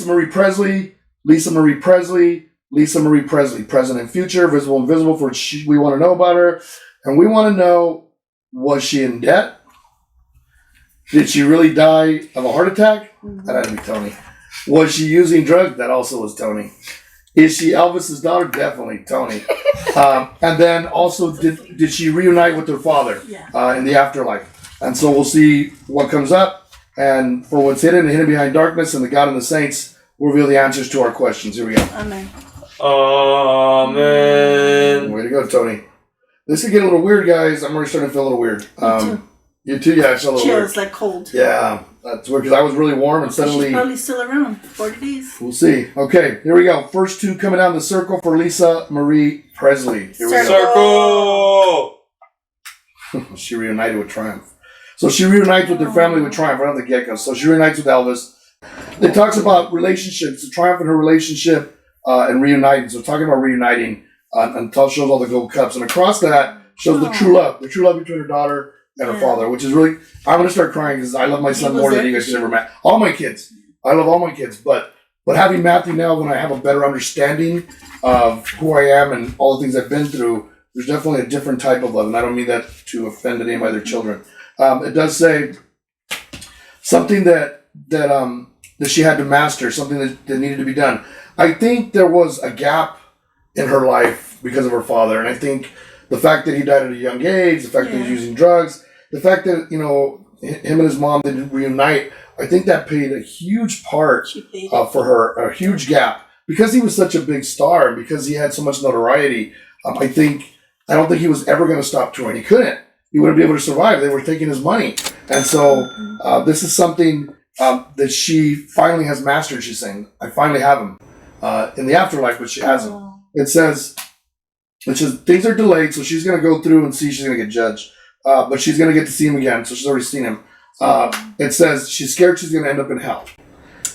Lisa Marie Presley, Lisa Marie Presley, Lisa Marie Presley, present and future, visible and invisible, for we want to know about her. And we want to know, was she in debt? Did she really die of a heart attack? That had to be Tony. Was she using drugs? That also was Tony. Is she Elvis's daughter? Definitely Tony. And then also, did she reunite with her father in the afterlife? And so we'll see what comes up. And for what's hidden behind darkness, and the God and the saints will reveal the answers to our questions. Here we go. Amen. Amen. Way to go, Tony. This could get a little weird, guys. I'm already starting to feel a little weird. Me too. You too? Yeah, it's a little weird. Chills, like cold. Yeah, that's weird because I was really warm and suddenly... She's probably still around. 40 days. We'll see. Okay, here we go. First two coming down the circle for Lisa Marie Presley. Here we Circle! go. She reunited with Triumph. So she reunites with her family with Triumph right on the get-go. So she reunites with Elvis. It talks about relationships, the Triumph and her relationship and reuniting. So talking about reuniting and shows all the gold cups. And across that shows the true love between her daughter and her father, which is really, I'm going to start crying because I love my son more than you guys could ever met. All my kids. I love all my kids. But having Matthew now, when I have a better understanding of who I am and all the things I've been through, there's definitely a different type of love. And I don't mean that to offend any of my other children. It does say something that she had to master, something that needed to be done. I think there was a gap in her life because of her father. And I think the fact that he died at a young age, the fact that he's using drugs, the fact that, him and his mom didn't reunite, I think that played a huge part for her, a huge gap. Because he was such a big star, and because he had so much notoriety, I don't think he was ever going to stop touring. He couldn't. He wouldn't be able to survive. They were taking his money. And so this is something that she finally has mastered, she's saying. I finally have him in the afterlife, but she hasn't. It says things are delayed, so she's going to go through and see she's going to get judged. But she's going to get to see him again, so she's already seen him. It says she's scared she's going to end up in hell.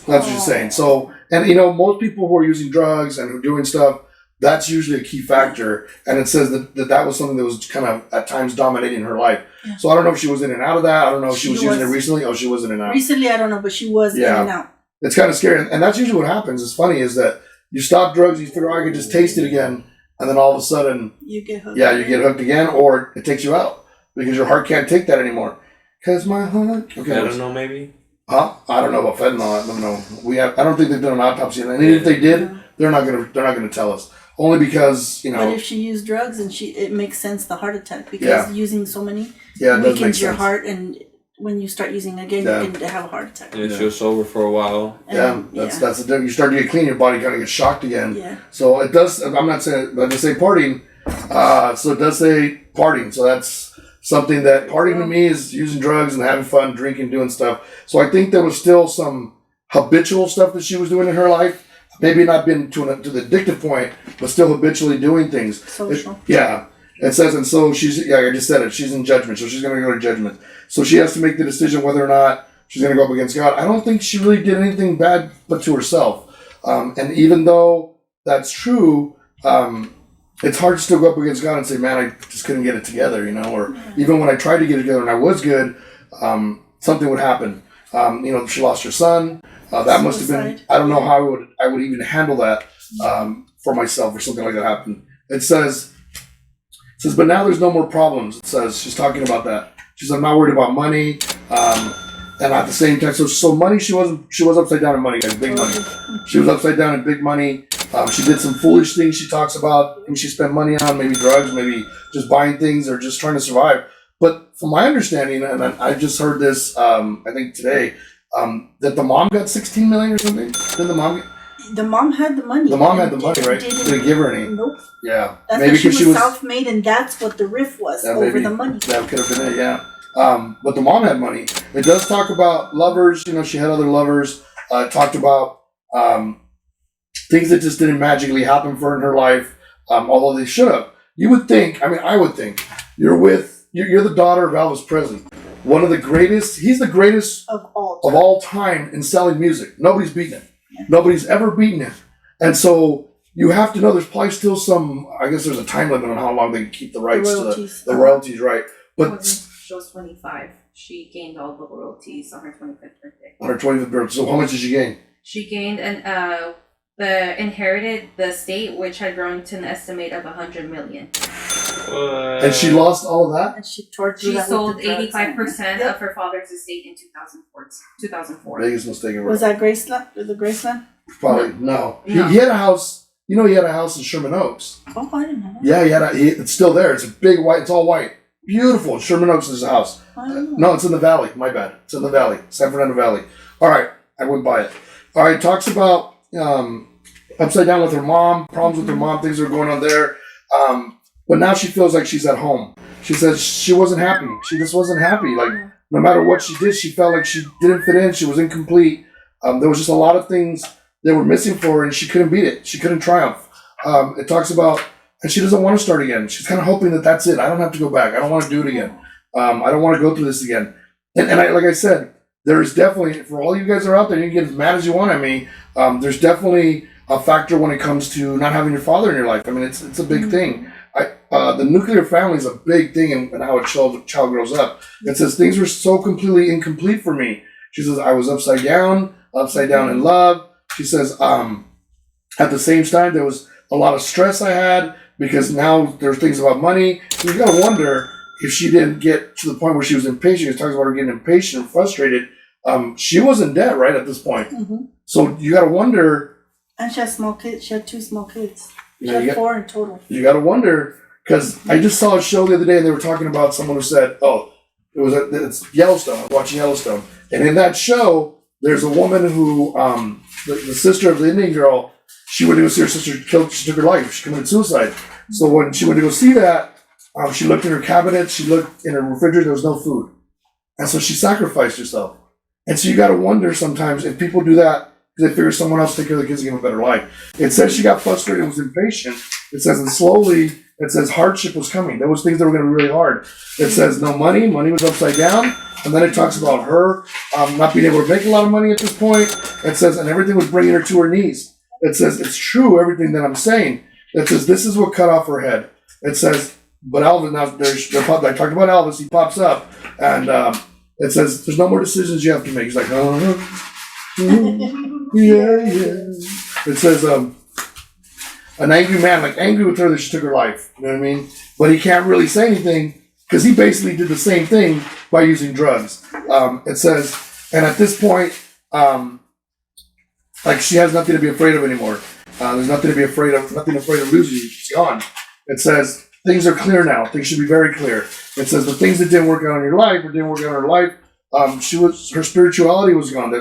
That's what she's saying. So, and most people who are using drugs and who are doing stuff, that's usually a key factor. And it says that was something that was kind of at times dominating her life. Yeah. So I don't know if she was in and out of that. I don't know if she was using it recently. Oh, she was in and out. Recently, I don't know, but she was in and out. It's kind of scary. And that's usually what happens. It's funny is that you stop drugs, you figure, I can just taste it again. And then all of a sudden, you get hooked. Yeah, you get hooked again, or it takes you out because your heart can't take that anymore. Because my heart. Okay, I don't know, maybe. Huh? I don't know about fentanyl. I don't know. I don't think they've done an autopsy. And if they did, they're not gonna tell us. Only because But if she used drugs and it makes sense the heart attack because using so many weakens your heart, and when you start using again, you can have a heart attack. And she was sober for a while. That's the difference. You start to get clean, your body kind of gets shocked again. Yeah. So it does. I'm not saying, but I just say partying. So it does say partying. So that's something that partying to me is using drugs and having fun, drinking, doing stuff. So I think there was still some habitual stuff that she was doing in her life. Maybe not been to the addictive point, but still habitually doing things. Social. It says, and so she's, I just said it, she's in judgment, so she's going to go to judgment. So she has to make the decision whether or not she's going to go up against God. I don't think she really did anything bad but to herself. And even though that's true, it's hard to still go up against God and say, man, I just couldn't get it together, or even when I tried to get it together and I was good, something would happen. She lost her son. That must have been, I don't know how I would even handle that for myself or something like that happened. It says, but now there's no more problems. It says, she's talking about that. She says, I'm not worried about money. And at the same time, so money, she was upside down in money, like big money. She was upside down in big money. She did some foolish things she talks about. And she spent money on maybe drugs, maybe just buying things or just trying to survive. But from my understanding, and I just heard this, I think today, that the mom got $16 million or something. Did the mom get? The mom had the money. The mom had the money, right? Didn't give her any. Nope. Yeah. That's maybe because she was self-made, and that's what the riff was over the money. That could have been it, yeah. But the mom had money. It does talk about lovers. She had other lovers. Talked about things that just didn't magically happen for her in her life, although they should have. You would think, I would think, you're the daughter of Elvis Presley. One of the greatest, he's the greatest of all time in selling music. Nobody's beaten him. Yeah. Nobody's ever beaten him. And so you have to know there's probably still some, I guess there's a time limit on how long they can keep the rights to the royalties, right? But she was 25. She gained all the royalties on her 25th birthday. On her 25th birthday. So how much did she gain? she gained inherited the estate, which had grown to an estimate of 100 million. And she lost all of that? And she sold 85% of her father's estate in 2004. Biggest mistake ever. Was that Graceland? The Graceland? Probably no. He had a house. You know, he had a house in Sherman Oaks. Oh, I didn't know that. Yeah, it's still there. It's a big white. It's all white. Beautiful. Sherman Oaks is a house. No, it's in the valley. My bad. It's in the valley. San Fernando Valley. All right. I went by it. All right. Talks about upside down with her mom. Problems with her mom. Things are going on there. But now she feels like she's at home. She says she wasn't happy. She just wasn't happy. Like, no matter what she did, she felt like she didn't fit in. She was incomplete. There was just a lot of things that were missing for her, and she couldn't beat it. She couldn't triumph. It talks about, and she doesn't want to start again. She's kind of hoping that that's it. I don't have to go back. I don't want to do it again. I don't want to go through this again. And like I said, there is definitely, for all you guys that are out there, you can get as mad as you want at me. There's definitely a factor when it comes to not having your father in your life. I mean, it's a big thing. The nuclear family is a big thing in how a child grows up. It says things were so completely incomplete for me. She says I was upside down in love. She says at the same time there was a lot of stress I had because now there's things about money. So you got to wonder if she didn't get to the point where she was impatient. It talks about her getting impatient and frustrated. She was in debt right at this point. So you got to wonder. And she had small kids. She had 2 small kids. She Yeah, had 4 in total. You got to wonder, because I just saw a show the other day and they were talking about someone who said, it's Yellowstone. I was watching Yellowstone. And in that show, there's a woman who, the sister of the Indian girl, she went to go see her sister killed, she took her life. She committed suicide. So when she went to go see that, she looked in her cabinet, she looked in her refrigerator, there was no food. And so she sacrificed herself. And so you got to wonder sometimes if people do that, they figure someone else will take care of the kids and give them a better life. It says she got frustrated and was impatient. It says, and slowly, it says hardship was coming. There was things that were going to be really hard. It says no money was upside down. And then it talks about her not being able to make a lot of money at this point. It says, and everything was bringing her to her knees. It says, it's true, everything that I'm saying. It says, this is what cut off her head. It says, but Elvis, now I talked about Elvis, he pops up. And it says, there's no more decisions you have to make. He's like, yeah. It says, an angry man, like angry with her that she took her life. You know what I mean? But he can't really say anything because he basically did the same thing by using drugs. It says, and at this point, like she has nothing to be afraid of anymore. There's nothing afraid of losing. She's gone. It says, things are clear now. Things should be very clear. It says the things that didn't work out in your life or didn't work out in her life, her spirituality was gone.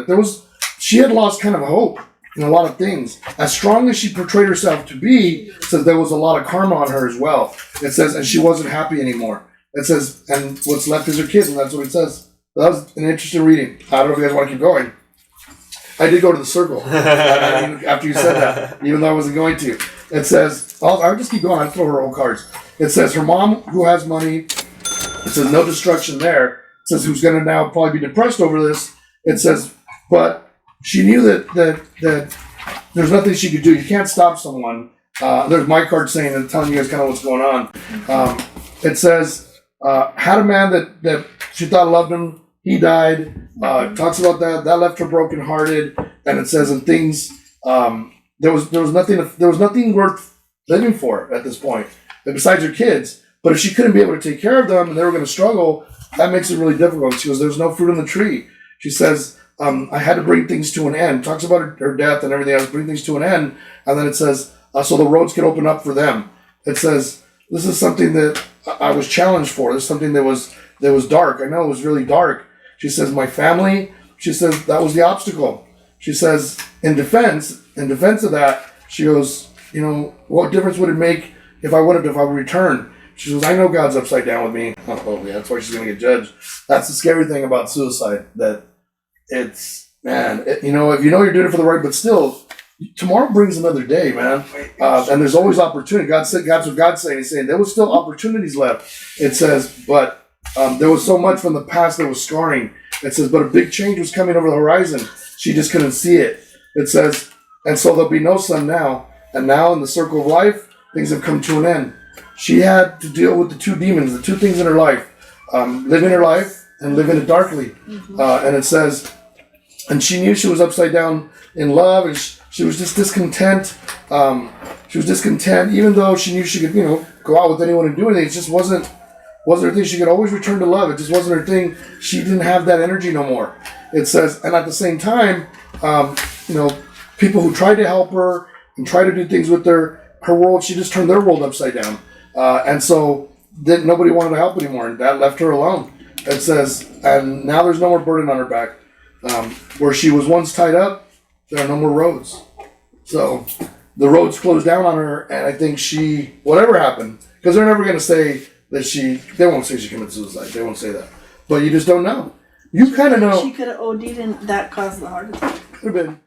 She had lost kind of hope in a lot of things. As strong as she portrayed herself to be, it says there was a lot of karma on her as well. It says, and she wasn't happy anymore. It says, and what's left is her kids, and that's what it says. That was an interesting reading. I don't know if you guys want to keep going. I did go to the circle after you said that, even though I wasn't going to. It says, I'll just keep going. I'll throw her old cards. It says, her mom, who has money, it says, no destruction there. It says, who's going to now probably be depressed over this. It says, but she knew that there's nothing she could do. You can't stop someone. There's my card saying and telling you guys kind of what's going on. It says, had a man that she thought loved him. He died. Talks about that. That left her brokenhearted. And it says, and things, there was nothing worth living for at this point, besides her kids. But if she couldn't be able to take care of them and they were going to struggle, that makes it really difficult. She goes, there's no fruit on the tree. She says, I had to bring things to an end. Talks about her death and everything else, bring things to an end. And then it says, so the roads could open up for them. It says, this is something that I was challenged for. This is something that was dark. I know it was really dark. She says, my family, she says, that was the obstacle. She says, in defense of that, she goes, what difference would it make if I would return? She goes, I know God's upside down with me. Oh, yeah, that's why she's going to get judged. That's the scary thing about suicide, that it's, man, if you're doing it for the right, but still, tomorrow brings another day, man. And there's always opportunity. That's what God's saying. He's saying there was still opportunities left. It says, but there was so much from the past that was scarring. It says, but a big change was coming over the horizon. She just couldn't see it. It says, and so there'll be no sun now. And now in the circle of life, things have come to an end. She had to deal with the 2 demons, the 2 things in her life. Living her life and living it darkly. And it says, and she knew she was upside down in love, and she was just discontent. She was discontent, even though she knew she could, go out with anyone and do anything. It just wasn't her thing. She could always return to love. It just wasn't her thing. She didn't have that energy no more. It says, and at the same time, people who tried to help her and tried to do things with her world, she just turned their world upside down. And so then nobody wanted to help anymore, and that left her alone. It says, and now there's no more burden on her back. Where she was once tied up, there are no more roads. So the roads closed down on her, and I think whatever happened, because they're never going to say that they won't say she committed suicide. They won't say that. But you just don't know. You kind of know. She could have OD'd and that caused the heart attack. Could have been.